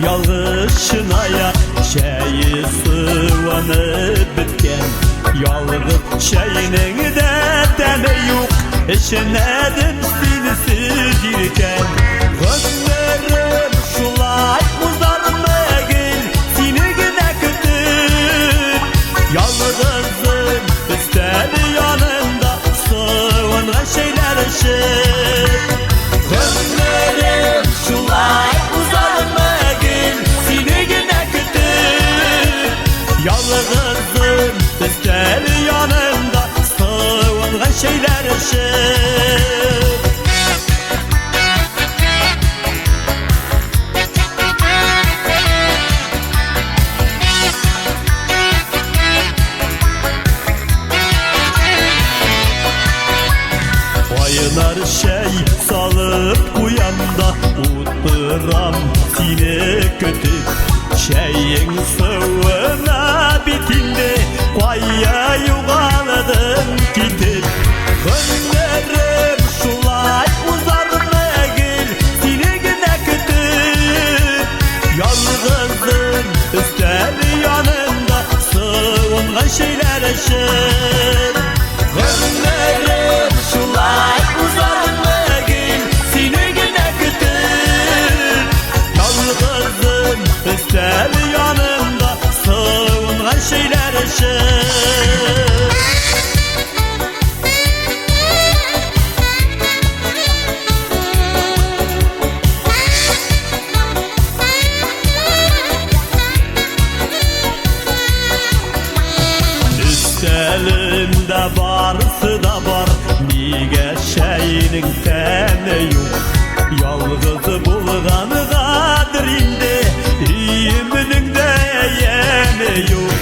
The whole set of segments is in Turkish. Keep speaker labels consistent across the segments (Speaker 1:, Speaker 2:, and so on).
Speaker 1: yalgışına ya şeyi sıvanıp bitken yalgız şeyinin de deme yok eşenedim sinisiz yirken gözlerim şulay uzarma gel seni gide kütür yalgızım istedi yanında sıvınga şeyler ışık gözlerim şulay uzarma gel seni gide kütür yalgızım istedi yanında sıvınga şeyler ışık Ayınar şey salıp uyanda utturam seni kötü şeyin sıvına bitinde koya yuğaladım gidip gönlerim şulay uzarma gel seni gide kötü yalgızım ister yanında sıvınga şeyler ışık gönlerim şulay uzarma gel seni gide kütür yalgızım ister yanında sıvınga şeyler ışık Elimde varsı da var nige şeyinin temi yok yalgızı bulganı kadirinde iyiminin de yemi yok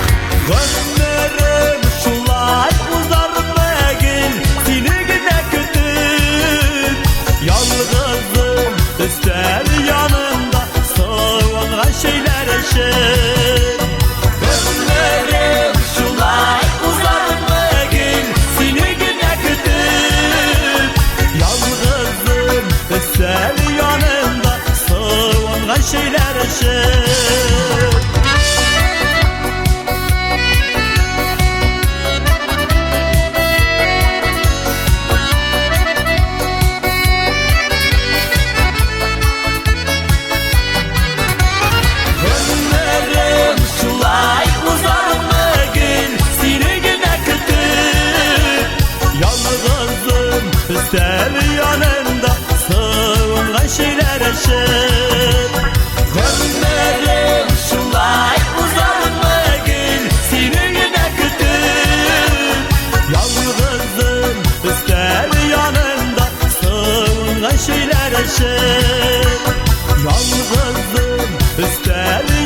Speaker 1: gönlerim şulay uzarma gel seni gide kütür yalgızım ister yanında sıvınga şeyler ışık gönlerim şulay uzarma gel seni gide kütür yalgızım ister yanında sıvınga şeyler ışık gönlerim şulay uzarma gel seni gide kütür yalgızım ister yanında sıvınga şeyler ışık gönlerim şulay uzarma gel seni gide kütür yalgızım ister yanında sıvınga şeyler ışık yalgızım ister